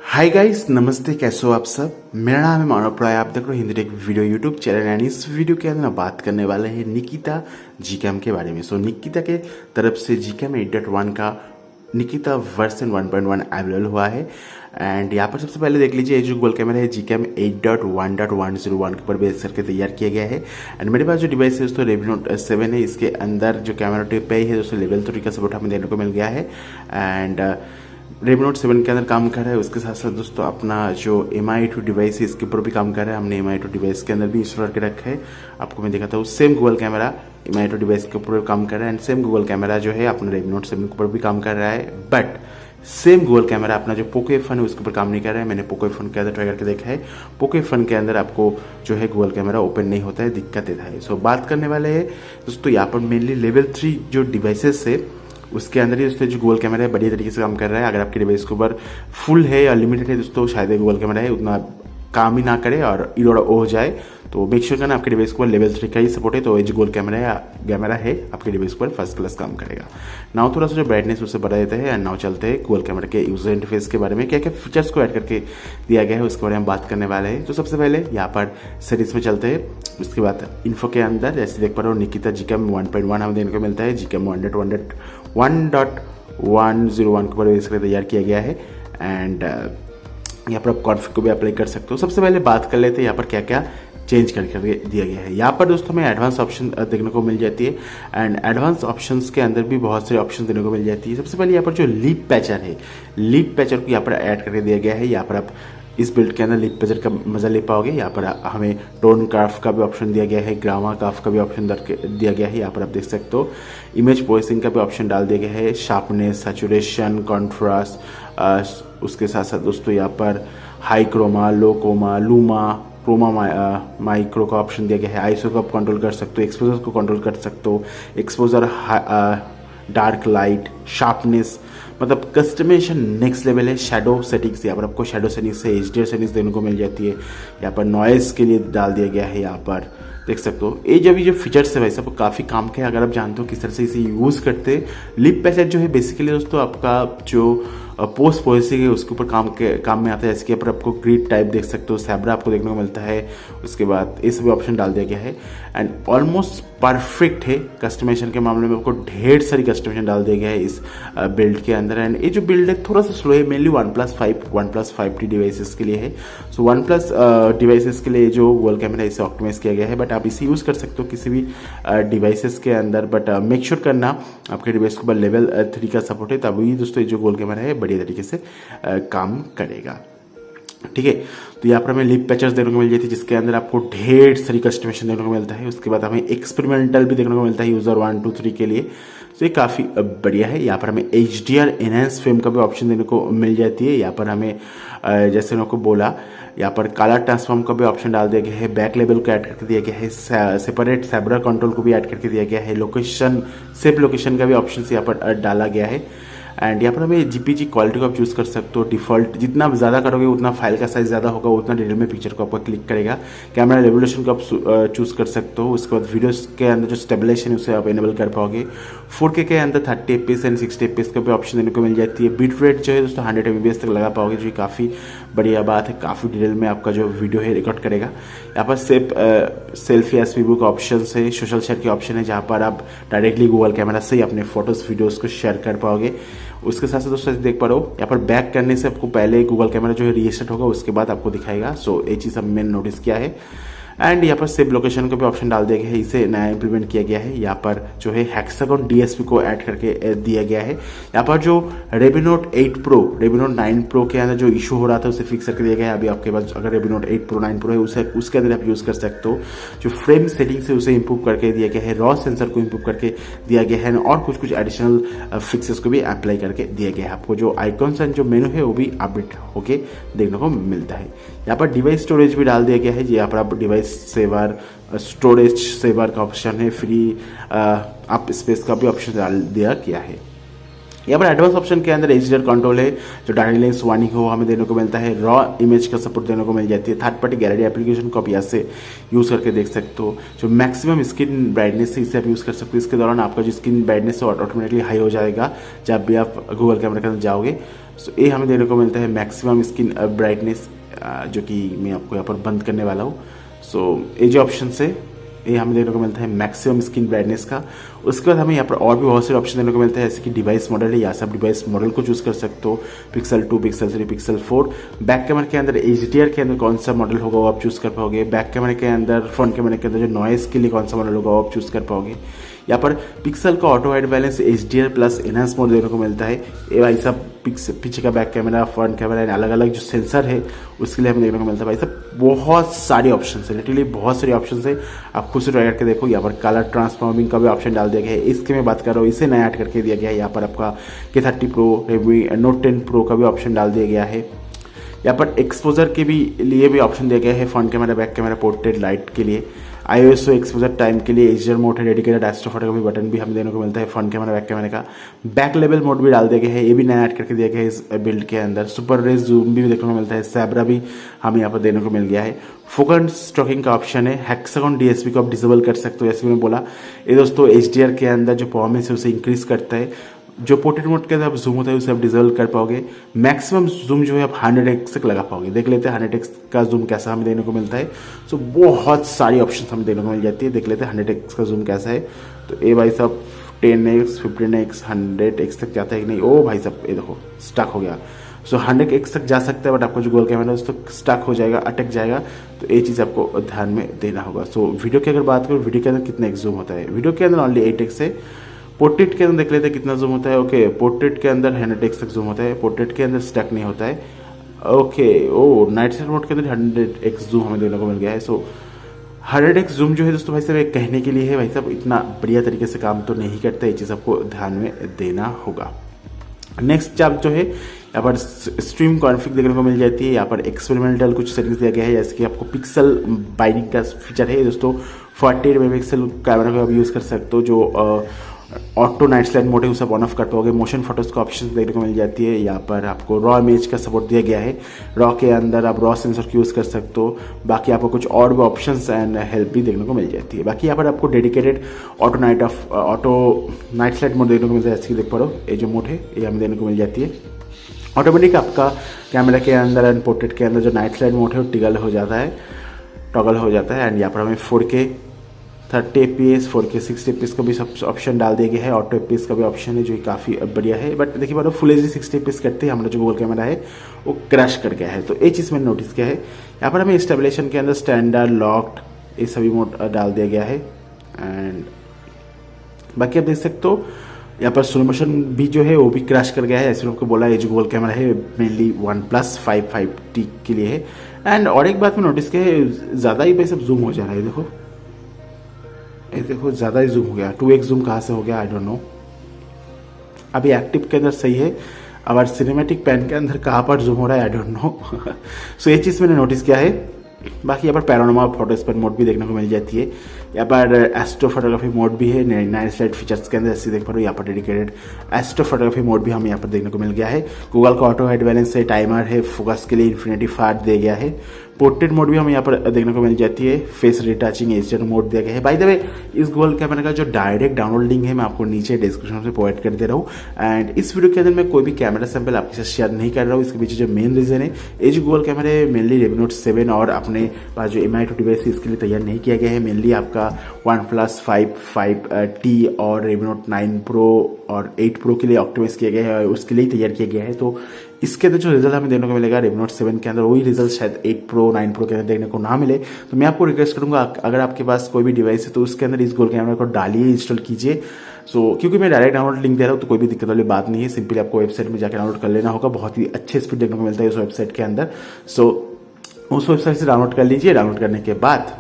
Hi guys, नमस्ते। कैसे हो आप सब। मेरा नाम है मानव प्राय। आप देख रहे हो Hindi take video YouTube channel and इस वीडियो के अंदर बात करने वाले हैं निकिता जीकैम के बारे में। सो निकिता के तरफ से जीकैम 8.1 का निकिता वर्जन 1.1 अवेलेबल हुआ है। एंड यहाँ पर सबसे पहले देख लीजिए, जो गूगल कैमरा है जीकैम 8.1.101 के ऊपर बेस करके तैयार किया गया है। एंड मेरे पास जो डिवाइस है दोस्तों रेडमी नोट 7 है। इसके अंदर जो कैमरा टिप है दोस्तों लेवल 3 का सपोर्ट हमें देने को मिल गया है। एंड रेडमी नोट 7 के अंदर काम कर रहा है। उसके साथ साथ दोस्तों अपना जो MI2 डिवाइस है इसके ऊपर भी काम कर रहा है। हमने MI2 डिवाइस के अंदर भी इंस्टॉल करके रखा है। आपको मैं दिखाता हूँ। Same Google camera MI2 device के ऊपर काम कर रहा है एंड सेम गूगल कैमरा जो है अपना रेडमी नोट 7 के ऊपर भी काम कर रहा है। बट सेम गूगल कैमरा अपना जो पोको F1 है उसके ऊपर काम नहीं कर रहा है। मैंने पोको F1 के अंदर ट्राई करके देखा है। पोको F1 के अंदर आपको जो है गूगल कैमरा ओपन नहीं होता है, दिक्कत देता है। सो बात करने वाले हैं दोस्तों यहाँ पर मेनली लेवल 3 जो डिवाइसेस है उसके अंदर ही दोस्तों जो गूगल कैमरा है बढ़िया तरीके से काम कर रहा है। अगर आपके डिवाइस के ऊपर फुल है या लिमिटेड है दोस्तों, शायद गूगल कैमरा है उतना काम ही ना करे और इधर हो जाए। तो मेक श्योर करना आपके डिवाइस के ऊपर लेवल 3 का ही सपोर्ट है, तो जो गूगल कैमरा है आपके डिवाइस के ऊपर फर्स्ट क्लास काम करेगा। नाउ थोड़ा सा जो ब्राइटनेस उससे बढ़ा देते हैं। एंड नाउ चलते हैं गूगल कैमरा के यूजर इंटरफेस के बारे में, क्या क्या फीचर्स को ऐड करके दिया गया है उसके बारे में बात करने वाले हैं। तो सबसे पहले यहाँ पर सेटिंग्स में चलते हैं। उसके बाद इन्फो के अंदर जैसे देख पा रहे हो निकिता जीकैम 1.1 हमें देने को मिलता है। जीकैम 1.1.101 के ऊपर बेस करके तैयार किया गया है। एंड यहाँ पर आप कॉन्फ़िग को भी अप्लाई कर सकते हो। सबसे पहले बात कर लेते हैं यहाँ पर क्या क्या चेंज करके दिया गया है। यहाँ पर दोस्तों हमें एडवांस ऑप्शन देखने को मिल जाती है। एंड एडवांस ऑप्शंस के अंदर भी बहुत सारे ऑप्शन देने को मिल जाती है। सबसे पहले यहाँ पर जो लीप पैचर है, लीप पैचर को यहाँ पर ऐड करके दिया गया है। यहाँ पर आप इस बिल्ड के अंदर लीप पैचर का मजा ले पाओगे। यहाँ पर हमें टोन कर्व का भी ऑप्शन दिया गया है, ग्रामा कर्व का भी ऑप्शन दिया गया है। यहाँ पर आप देख सकते हो इमेज प्रोसेसिंग का भी ऑप्शन डाल दिया गया है, शार्पनेस, सैचुरेशन, कॉन्ट्रास्ट। उसके साथ साथ दोस्तों यहाँ पर हाई क्रोमा, लो क्रोमा, लूमा, क्रोमा माइक्रो का ऑप्शन दिया गया है। आईएसओ को आप कंट्रोल कर सकते हो, एक्सपोजर को कंट्रोल कर सकते हो, एक्सपोजर, डार्क लाइट, शार्पनेस, मतलब कस्टमाइजेशन नेक्स्ट लेवल है। शैडो सेटिंग्स, यहाँ पर आपको शैडो सेटिंग्स से HDR सेटिंग्स देने को मिल जाती है। यहाँ पर नॉइज के लिए डाल दिया गया है। यहाँ पर देख सकते हो ये जो फीचर्स है वैसे आपको काफ़ी काम के, अगर आप जानते हो किस तरह से इसे यूज़ करते हैं। लिप पैचर जो है बेसिकली दोस्तों आपका जो पोस्ट प्रोसेसिंग है उसके ऊपर काम में आता है। इसके ऊपर आपको ग्रिड टाइप देख सकते हो, सैब्रा आपको देखने को मिलता है। उसके बाद ये सभी ऑप्शन डाल दिया गया है। एंड ऑलमोस्ट परफेक्ट है कस्टमाइजेशन के मामले में। आपको ढेर सारी कस्टमाइजेशन डाल दिया गया है इस बिल्ड के अंदर। एंड ये जो बिल्ड है थोड़ा सा स्लो है, मेनली 1+5T डिवाइसेस के लिए है। सो 1+ डिवाइसेस के लिए जो गूगल कैमरा इसे ऑप्टिमाइज किया गया है। बट आप इसे यूज़ कर सकते हो किसी भी डिवाइसेस के अंदर। बट मेक श्योर करना आपके डिवाइस के ऊपर लेवल 3 का सपोर्ट है, तभी दोस्तों ये जो गूगल कैमरा है बढ़िया तरीके से काम करेगा। ठीक है, तो यहाँ पर हमें लिप पैचर्स देखने को मिल जाती है जिसके अंदर आपको ढेर सारी कस्टमाइजेशन देखने को मिलता है। उसके बाद हमें एक्सपेरिमेंटल भी देखने को मिलता है यूजर 1, 2, 3 के लिए। तो ये काफ़ी बढ़िया है। यहाँ पर हमें HDR एनहांस फ्रेम का भी ऑप्शन देने को मिल जाती है। यहाँ पर हमें जैसे मैंने आपको बोला यहाँ पर कलर ट्रांसफॉर्म का भी ऑप्शन डाल दिया गया है। बैक लेवल को ऐड करके दिया गया है। सेपरेट सैब्रा कंट्रोल को भी ऐड करके दिया गया है। लोकेशन, सेफ लोकेशन का भी ऑप्शन यहाँ पर डाला गया है। एंड यहाँ पर हमें GPG क्वालिटी को आप चूज़ कर सकते हो। डिफॉल्ट जितना ज़्यादा करोगे उतना फाइल का साइज ज़्यादा होगा, उतना डिटेल में पिक्चर को आपको क्लिक करेगा। कैमरा रेवोल्यूशन को आप चूज़ कर सकते हो। उसके बाद वीडियोस के अंदर जो स्टेबलाइजेशन है उसे आप एनेबल कर पाओगे। 4K के अंदर 30 FPS एंड 60 FPS का भी ऑप्शन देने को मिल जाती है। बिट रेट जो है दोस्तों 100 MBs तक लगा पाओगे, जो काफ़ी बढ़िया बात है। काफ़ी डिटेल में आपका जो वीडियो है रिकॉर्ड करेगा। यहाँ पर सेल्फी एस वीडियो का ऑप्शन है, सोशल शेयर के ऑप्शन है, जहाँ पर आप डायरेक्टली गूगल कैमरा से ही अपने फोटोज़ वीडियोज़ को शेयर कर पाओगे। उसके साथ साथ दोस्तों देख पा रहे हो यहाँ पर बैक करने से आपको पहले गूगल कैमरा जो है रीसेट होगा, उसके बाद आपको दिखाएगा। सो ये चीज़ मैंने नोटिस किया है। एंड यहाँ पर सेव लोकेशन का भी ऑप्शन डाल दिया गया है, इसे नया इंप्लीमेंट किया गया है। यहाँ पर जो है हेक्सागोन DSP को ऐड करके दिया गया है। यहाँ पर जो Redmi note 8 pro, Redmi note 9 pro के अंदर जो इशू हो रहा था उसे फिक्स करके दिया गया है। अभी आपके पास अगर रेडमी नोट 8 प्रो 9 प्रो है उसके अंदर आप यूज़ कर सकते हो। जो फ्रेम सेटिंग्स है उसे इंप्रूव करके दिया गया है। रॉ सेंसर को इंप्रूव करके दिया गया है और कुछ एडिशनल फिक्सेस को भी अप्लाई करके दिया गया है। आपको जो आइकॉन्स एंड जो मेनू है वो भी अपडेट होके देखने को मिलता है। यहाँ पर डिवाइस स्टोरेज भी डाल दिया गया है। यहाँ पर आप डिवाइस सेवर, स्टोरेज सेवर का ऑप्शन है, फ्री आप स्पेस का भी ऑप्शन डाल दिया गया है। यहाँ पर एडवांस ऑप्शन के अंदर HDR कंट्रोल है, जो डायरेक्ट लेंस वार्निंग हो हमें देने को मिलता है। रॉ इमेज का सपोर्ट देने को मिल जाती है। थर्ड पार्टी गैलरी एप्लीकेशन को आप यहाँ से यूज़ करके देख सकते हो। जो मैक्सिमम स्क्रीन ब्राइटनेस है इसे आप यूज़ कर सकते हो। इसके दौरान आपका जो स्क्रीन ब्राइटनेस है ऑटोमेटिकली हाई हो जाएगा जब भी आप गूगल कैमरा के अंदर जाओगे। सो ये हमें देखने को मिलता है मैक्सिमम स्क्रीन ब्राइटनेस, जो कि मैं आपको यहाँ पर बंद करने वाला हूँ। सो ये जो ऑप्शन है ये हमें देखने को मिलता है मैक्सिमम स्क्रीन ब्राइटनेस का। उसके बाद हमें यहाँ पर और भी बहुत सारे ऑप्शन देखने को मिलते हैं, जैसे कि डिवाइस मॉडल है, या सब डिवाइस मॉडल को चूज कर सकते हो, pixel 2, pixel 3, pixel 4। Back camera के अंदर HDR के अंदर कौन सा मॉडल होगा वो आप चूज कर पाओगे। बैक कैमरा के अंदर, फ्रंट कैमरा के अंदर जो नॉइस के लिए कौन सा मॉडल होगा वो आप चूज कर पाओगे। यहाँ पर पिक्सल का auto wide balance, HDR plus enhance mode देखने को मिलता है। ये भाई साहब पीछे का बैक कैमरा, फ्रंट कैमरा, अलग अलग जो सेंसर है उसके लिए हमें देखने को मिलता है। भाई साहब बहुत सारे ऑप्शन है, लिटरली बहुत सारे ऑप्शन है, आप खुद से ट्राई करके देखो। यहाँ पर कलर ट्रांसफॉर्मिंग का भी ऑप्शन डाल दिया गया है, इसके मैं बात कर रहा हूँ, इसे नया ऐड करके दिया गया है। यहाँ पर आपका K30 Pro, Redmi Note 10 Pro का भी ऑप्शन डाल दिया गया है। यहाँ पर एक्सपोजर के भी लिए भी ऑप्शन दिया गया है, front camera, back camera, portrait, light के लिए। ISO एक्सपोजर टाइम के लिए HDR मोड है, डेडिकेटेड एस्ट्रोफोटो का भी बटन भी हमें देखने को मिलता है फ्रंट कैमरा, बैक कैमरा का। बैक लेवल मोड भी डाल दिया गया है, ये भी नया ऐड करके दिया गया है इस बिल्ड के अंदर। सुपर रेज जूम भी देखने को मिलता है, सैबरा भी हमें यहाँ पर देखने को मिल गया है। फोकस स्ट्रोकिंग का ऑप्शन है, हेक्सागोन DSP को आप डिसेबल कर सकते हो, जैसे मैंने बोला। ये दोस्तों HDR के अंदर जो परफॉर्मेंस है उसे इंक्रीज करता है। जो पोर्ट्रेट मोड के अंदर आप जूम होता है उसे आप डिसेबल कर पाओगे। मैक्सिमम जूम जो है आप 100x तक लगा पाओगे। देख लेते हैं 100x का जूम कैसा हमें देखने को मिलता है। सो बहुत सारी ऑप्शन हमें देखने को मिल जाती है। देख लेते हैं 100x का जूम कैसा है। तो ये भाई साहब 10x, 15x, 100x तक जाता है कि नहीं। ओ भाई साहब ये देखो स्टक हो गया। सो 100x तक जा सकता है, बट आपका जो गोल कैमरा है उस तक स्टक हो जाएगा, अटक जाएगा। तो ये चीज़ आपको ध्यान में देना होगा। सो वीडियो की अगर बात करूँ, वीडियो के अंदर कितना x जूम होता है, वीडियो के अंदर ओनली 8x है। पोर्ट्रेट के अंदर देख लेते हैं कितना जूम होता है। ओके, पोर्ट्रेट के अंदर 100x तक जूम होता है, पोर्ट्रेट के अंदर स्टक नहीं होता है। ओके, ओ नाइट साइड मोड के अंदर 100x जूम हमें देखने को मिल गया है। सो 100x जूम जो है दोस्तों भाई साहब एक कहने के लिए है, भाई साहब इतना बढ़िया तरीके से काम तो नहीं करता, ये चीज़ आपको ध्यान में देना होगा। नेक्स्ट आप जो है यहाँ पर स्ट्रीम कॉन्फ़िग देखने को मिल जाती है। यहाँ पर एक्सपेरिमेंटल कुछ सेटिंग्स दिया गया है, जैसे कि आपको पिक्सल बाइंडिंग का फीचर है दोस्तों। 48 मेगापिक्सल कैमरा को आप यूज़ कर सकते हो। जो ऑटो नाइट स्लाइड मोड है उसे आप ऑन ऑफ कर पाओगे। मोशन फोटोज का ऑप्शन देखने को मिल जाती है। यहाँ पर आपको रॉ इमेज का सपोर्ट दिया गया है, रॉ के अंदर आप रॉ सेंसर की यूज़ कर सकते हो। बाकी आपको कुछ और भी ऑप्शंस एंड हेल्प भी देखने को मिल जाती है। बाकी यहाँ पर आपको dedicated auto night slide mode देखने को मिलता है, जैसे कि देख पा रहे हो ये जो मोड है ये हमें देखने को मिल जाती है। ऑटोमेटिक आपका कैमरा के अंदर एंड पोर्ट्रेट के अंदर जो नाइट स्लाइड मोड है वो टॉगल हो जाता है। एंड यहाँ पर हमें 4K 30 fps, 4K 60 fps का भी सब ऑप्शन डाल दिया गया है। ऑटो fps का भी ऑप्शन है जो काफ़ी बढ़िया है। बट देखिए बात फुल HD 60 fps करते ही हमारा जो गूगल कैमरा है वो क्रैश कर गया है। तो ये चीज़ मैंने नोटिस किया है। यहाँ पर हमें स्टेबलेशन के अंदर स्टैंडर्ड, लॉक्ड ये सभी मोड डाल दिया गया है। एंड बाकी आप देख सकते हो यहाँ पर स्लो मोशन भी जो है वो भी क्रैश कर गया है। ऐसे आपको बोला ये जो गूगल कैमरा है मेनली OnePlus 5T के लिए है। एंड और एक बात मैं नोटिस किया है, ज़्यादा ही भाई सब जूम हो जा रहा है। देखो ज़्यादा ही जूम हो गया, 2x जूम कहाँ से हो गया आई डोंट नो। अभी एक्टिव के अंदर सही है, अब सिनेमैटिक पैन के अंदर कहाँ पर जूम हो रहा है आई डोंट नो। सो ये चीज़ मैंने नोटिस किया है। बाकी यहाँ पर पैनोरामा फोटो स्पॉट मोड भी देखने को मिल जाती है। यहाँ पर एस्ट्रो फोटोग्राफी मोड भी है नए स्लाइड फीचर्स के अंदर, ऐसे देख पा रहे हो। यहाँ पर डेडिकेटेड एस्ट्रो फोटोग्राफी मोड भी हमें यहाँ पर देखने को मिल गया है। गूगल का ऑटो वाइड बैलेंस है, टाइमर है, फोकस के लिए इन्फिनिटी फार दिया गया है। पोर्ट्रेट मोड भी हमें यहाँ पर देखने को मिल जाती है। फेस रिटचिंग HDR मोड दिया गया है। बाय द वे इस गूगल कैमरा का जो डायरेक्ट डाउनलोड लिंक है मैं आपको नीचे डिस्क्रिप्शन में प्रोवाइड कर दे रहा हूँ। एंड इस वीडियो के अंदर मैं कोई भी कैमरा सैंपल आपके साथ शेयर नहीं कर रहा हूँ। इसके पीछे जो मेन रीजन है, ये जो गूगल कैमरा है मेनली Redmi Note 7 और अपने पास जो Mi2 डिवाइस है इसके लिए तैयार नहीं किया गया है। मेनली आपका OnePlus 5T और Redmi Note 9 Pro और 8 Pro के लिए ऑप्टिमाइज किया गया है, उसके लिए तैयार किया गया है। तो इसके अंदर जो रिजल्ट हमें देखने को मिलेगा Redmi Note 7 के अंदर, वही रिजल्ट शायद 8 Pro 9 Pro के अंदर देखने को ना मिले। तो मैं आपको रिक्वेस्ट करूंगा अगर आपके पास कोई भी डिवाइस है तो उसके अंदर इस गूगल कैमरा को डालिए, इंस्टॉल कीजिए। क्योंकि मैं डायरेक्ट डाउनलोड लिंक दे रहा हूँ तो कोई भी दिक्कत वाली बात नहीं है। सिंपली आपको वेबसाइट में जाकर डाउनलोड कर लेना होगा, बहुत ही अच्छे स्पीड देखने को मिलता है उस वेबसाइट के अंदर। उस वेबसाइट से डाउनलोड कर लीजिए। डाउनलोड करने के बाद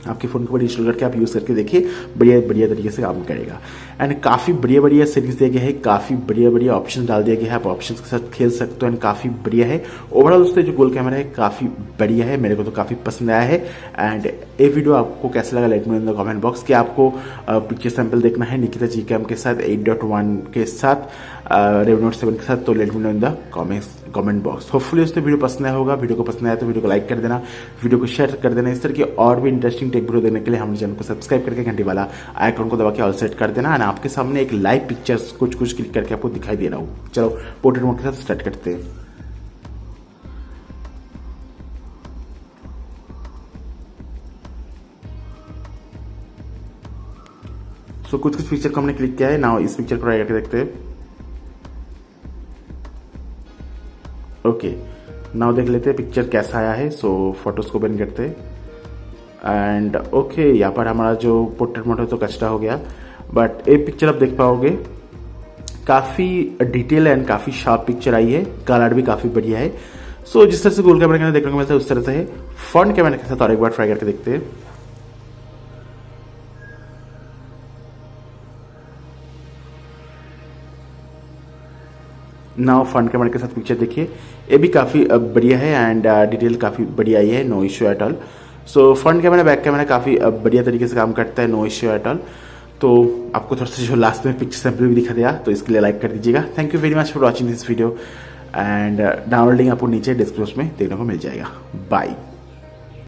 आपके फ़ोन के ऊपर इंस्टॉल करके आप यूज़ करके देखिए, बढ़िया तरीके से काम करेगा। एंड काफ़ी बढ़िया सेटिंग्स दिए गए हैं, काफ़ी बढ़िया ऑप्शन डाल दिया गया है, आप ऑप्शन के साथ खेल सकते हो। एंड काफ़ी बढ़िया है ओवरऑल दोस्तों जो गूगल कैमरा है, काफ़ी बढ़िया है, मेरे को तो काफ़ी पसंद आया है। एंड ये वीडियो आपको कैसा लगा let me in the comment box. कि आपको पिक्चर सैंपल देखना है निकिता GCam के साथ 8.1 के साथ Redmi Note 7 के साथ, तो let me know in the comment box. Hopefully उसने वीडियो पसंद आया होगा। वीडियो को पसंद आया तो वीडियो को लाइक कर देना, वीडियो को शेयर कर देना। इस तरह की और भी इंटरेस्टिंग टेक वीडियो देने के लिए हमारे चैनल को सब्सक्राइब करके घंटी वाला आइकन को दबा के ऑल सेट कर देना। एंड आपके सामने एक लाइव पिक्चर्स कुछ क्लिक करके आपको दिखाई दे रहा हूँ। चलो पोर्ट्रेट मोड के साथ स्टार्ट करते हैं। सो कुछ पिक्चर को हमने क्लिक किया है। नाउ इस पिक्चर को ट्राई करके देखते हैं। ओके, नाउ देख लेते हैं पिक्चर कैसा आया है। सो फोटोज को बंद करते हैं एंड ओके, यहाँ पर हमारा जो पोर्ट्रेट मोड है तो कचरा हो गया, बट एक पिक्चर आप देख पाओगे काफी डिटेल एंड काफी शार्प पिक्चर आई है। कलर भी काफी बढ़िया है। सो जिस तरह से गोल कैमरा के देखने को मिलता है उस तरह से है। फ्रंट कैमरा के साथ और एक बार ट्राई करके देखते हैं। नाउ फ्रंट कैमरा के साथ पिक्चर देखिए, ये भी काफ़ी बढ़िया है एंड डिटेल काफ़ी बढ़िया आई है। No issue at all. So front camera back camera काफ़ी बढ़िया तरीके से काम करता है। No issue at all. तो आपको थोड़ा सा जो लास्ट में पिक्चर सैंपल भी दिखा दिया, तो इसके लिए लाइक कर दीजिएगा। Thank you very much for watching this video and downloading आपको नीचे डिस्क्रिप्शन में देखने को मिल जाएगा। बाय।